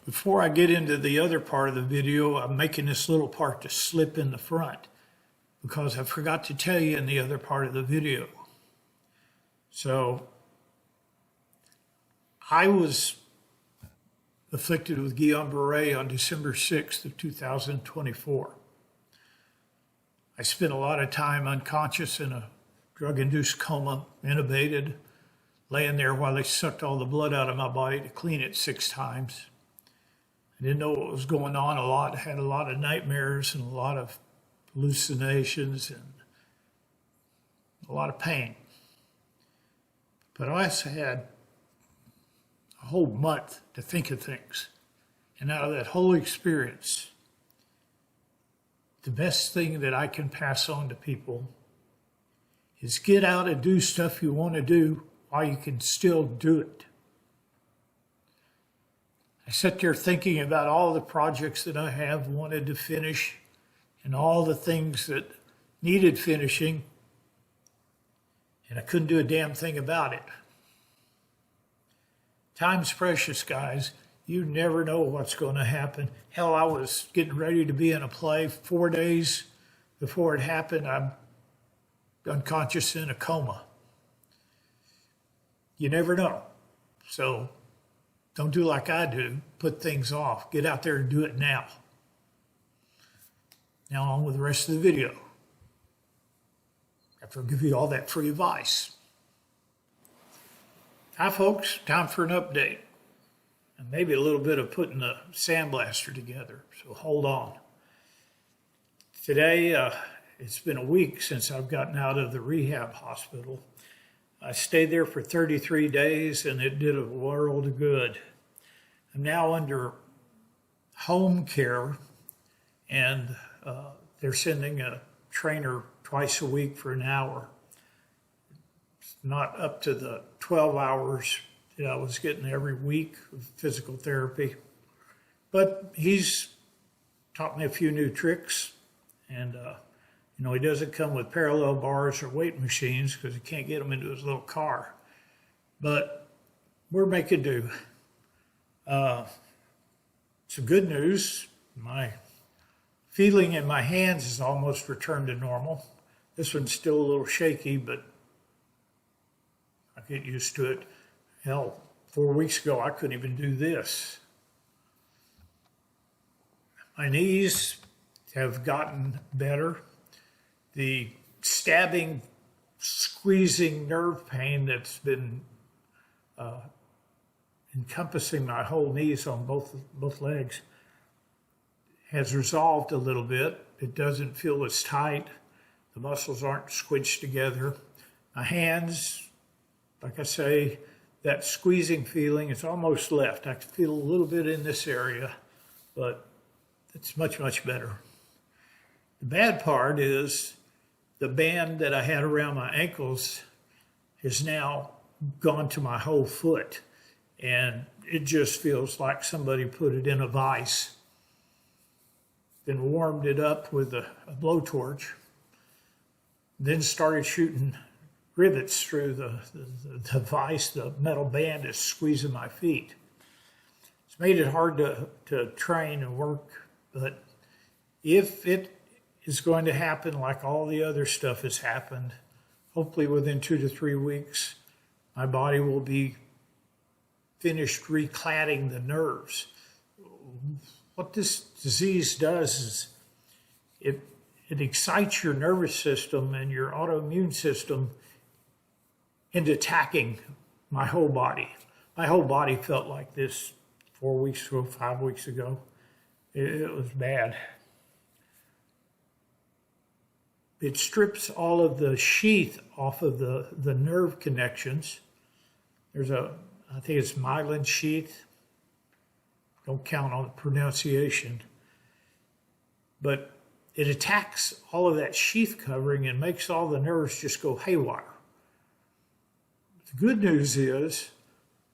Before I get into the other part of the video, I'm making this little part to slip in the front because I forgot to tell you in the other part of the video. So I was afflicted with Guillain-Barré on December 6th of 2024. I spent a lot of time unconscious in a drug-induced coma, intubated, laying there while they sucked all the blood out of my body to clean it 6 times. I didn't know what was going on a lot. I had a lot of nightmares and a lot of hallucinations and a lot of pain. But I also had a whole month to think of things. And out of that whole experience, the best thing that I can pass on to people is get out and do stuff you want to do while you can still do it. I sat there thinking about all the projects that I have wanted to finish and all the things that needed finishing, and I couldn't do a damn thing about it. Time's precious, guys. You never know what's going to happen. Hell, I was getting ready to be in a play 4 days before it happened. I'm unconscious in a coma. You never know. So don't do like I do. Put things off. Get out there and do it now. Now on with the rest of the video. After I give you all that free advice. Hi folks, time for an update. And maybe a little bit of putting the sandblaster together. So hold on. Today, it's been a week since I've gotten out of the rehab hospital. I stayed there for 33 days and it did a world of good. I'm now under home care and they're sending a trainer twice a week for an hour. It's not up to the 12 hours that I was getting every week of physical therapy, but he's taught me a few new tricks and he doesn't come with parallel bars or weight machines because he can't get them into his little car. But we're making do. Some good news. My feeling in my hands has almost returned to normal. This one's still a little shaky, but I get used to it. Hell, 4 weeks ago, I couldn't even do this. My knees have gotten better. The stabbing, squeezing nerve pain that's been encompassing my whole knees on both legs has resolved a little bit. It doesn't feel as tight. The muscles aren't squished together. My hands, like I say, that squeezing feeling is almost left. I can feel a little bit in this area, but it's much, much better. The bad part is the band that I had around my ankles has now gone to my whole foot, and it just feels like somebody put it in a vise, then warmed it up with a blowtorch, then started shooting rivets through the vise. The metal band is squeezing my feet. It's made it hard to train and work, but if it is going to happen like all the other stuff has happened, hopefully within 2 to 3 weeks, my body will be finished recladding the nerves. What this disease does is it excites your nervous system and your autoimmune system into attacking my whole body. My whole body felt like this 4 weeks ago, 5 weeks ago. It was bad. It strips all of the sheath off of the nerve connections. There's I think it's myelin sheath. Don't count on the pronunciation. But it attacks all of that sheath covering and makes all the nerves just go haywire. The good news is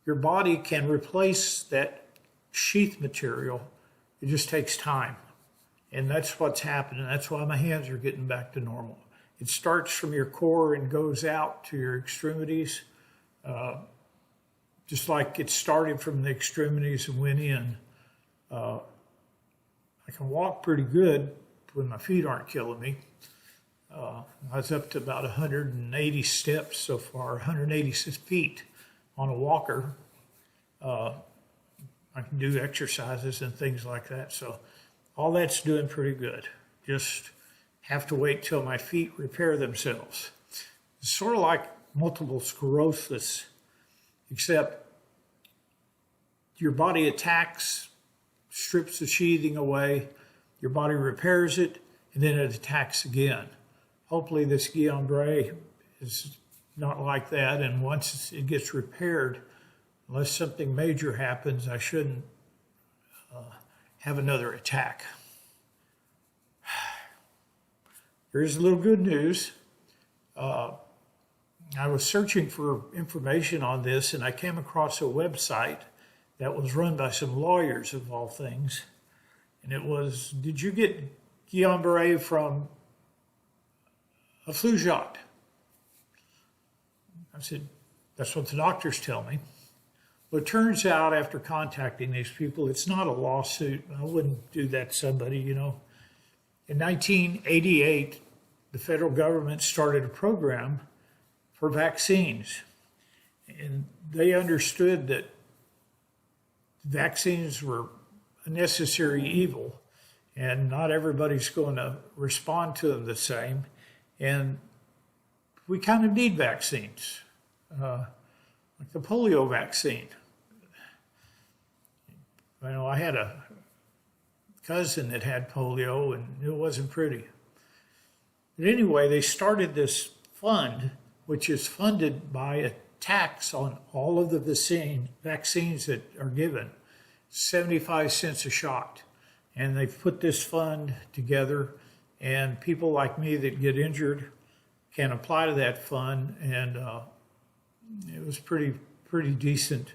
your body can replace that sheath material. It just takes time. And that's what's happening. That's why my hands are getting back to normal. It starts from your core and goes out to your extremities, just like it started from the extremities and went in I can walk pretty good when my feet aren't killing me. I was up to about 180 steps so far, 186 feet on a walker. I can do exercises and things like that. So all that's doing pretty good. Just have to wait till my feet repair themselves. It's sort of like multiple sclerosis, except your body attacks, strips the sheathing away, your body repairs it, and then it attacks again. Hopefully this Guillain-Barré is not like that, and once it gets repaired, unless something major happens, I shouldn't have another attack. Here's a little good news. I was searching for information on this, and I came across a website that was run by some lawyers of all things. And it was, did you get Guillain-Barré from a flu shot? I said, that's what the doctors tell me. Well, it turns out after contacting these people, it's not a lawsuit. I wouldn't do that to somebody, you know. In 1988, the federal government started a program for vaccines. And they understood that vaccines were a necessary evil, and not everybody's going to respond to them the same. And we kind of need vaccines, like the polio vaccine. You know, I had a cousin that had polio, and it wasn't pretty. But anyway, they started this fund, which is funded by a tax on all of the vaccines that are given, 75 cents a shot. And they've put this fund together, and people like me that get injured can apply to that fund, and it was pretty decent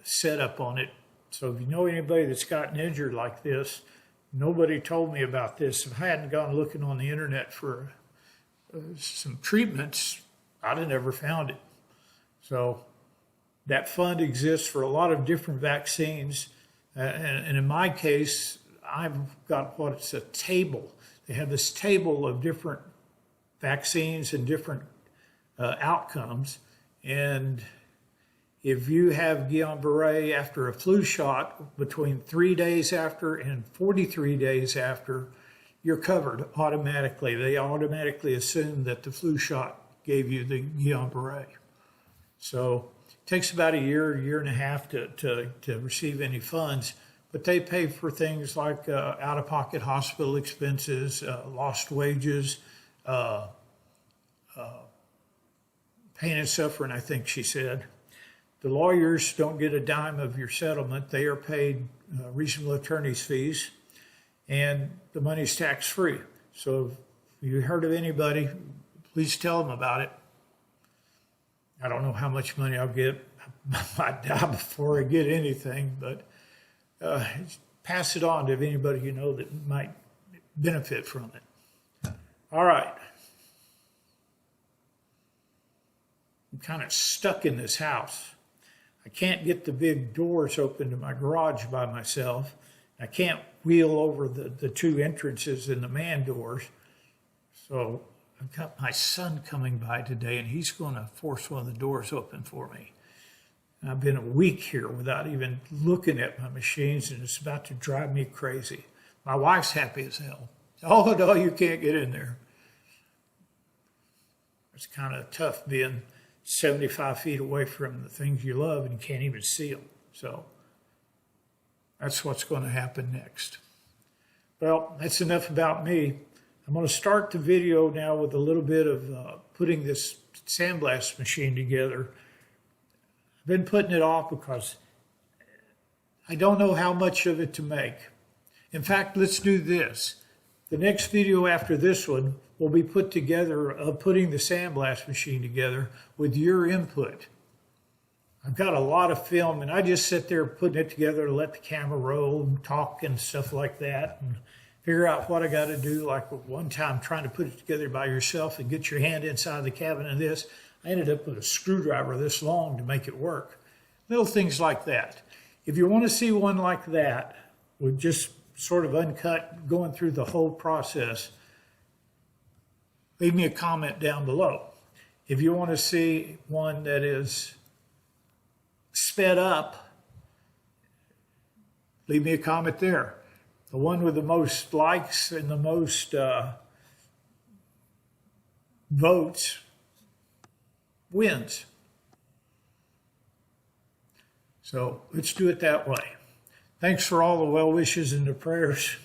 setup on it. So if you know anybody that's gotten injured like this, nobody told me about this. If I hadn't gone looking on the internet for some treatments, I'd have never found it. So that fund exists for a lot of different vaccines. And in my case, I've got what's a table. They have this table of different vaccines and different outcomes. And if you have Guillain-Barré after a flu shot, between 3 days after and 43 days after, you're covered automatically. They automatically assume that the flu shot gave you the Guillain-Barré. So it takes about a year and a half to receive any funds, but they pay for things like out-of-pocket hospital expenses, lost wages, pain and suffering, I think she said. The lawyers don't get a dime of your settlement. They are paid reasonable attorney's fees, and the money's tax-free. So if you heard of anybody, please tell them about it. I don't know how much money I'll get. I might die before I get anything, but pass it on to anybody you know that might benefit from it. All right. I'm kind of stuck in this house. I can't get the big doors open to my garage by myself. I can't wheel over the two entrances in the man doors. So I've got my son coming by today, and he's going to force one of the doors open for me. And I've been a week here without even looking at my machines, and it's about to drive me crazy. My wife's happy as hell. Oh, no, you can't get in there. It's kind of tough being 75 feet away from the things you love and you can't even see them. So that's what's going to happen next. Well, that's enough about me. I'm going to start the video now with a little bit of putting this sandblast machine together. I've been putting it off because I don't know how much of it to make. In fact, let's do this. The next video after this one will be put together of putting the sandblast machine together with your input. I've got a lot of film, and I just sit there putting it together to let the camera roll and talk and stuff like that and figure out what I got to do. Like one time trying to put it together by yourself and get your hand inside the cabinet of this, I ended up with a screwdriver this long to make it work. Little things like that. If you want to see one like that, with just sort of uncut, going through the whole process, leave me a comment down below. If you want to see one that is sped up, leave me a comment there. The one with the most likes and the most votes wins. So let's do it that way. Thanks for all the well wishes and the prayers.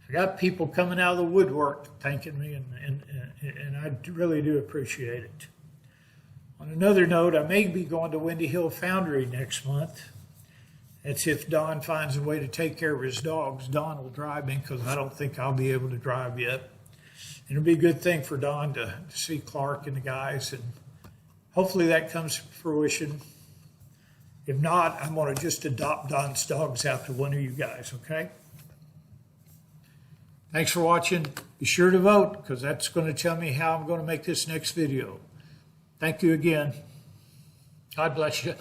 I got people coming out of the woodwork thanking me, and I really do appreciate it. On another note, I may be going to Windy Hill Foundry next month. That's if Don finds a way to take care of his dogs. Don will drive me because I don't think I'll be able to drive yet. It'll be a good thing for Don to see Clark and the guys, and hopefully that comes to fruition. If not, I'm going to just adopt Don's dogs after one of you guys, okay? Thanks for watching. Be sure to vote because that's going to tell me how I'm going to make this next video. Thank you again. God bless you.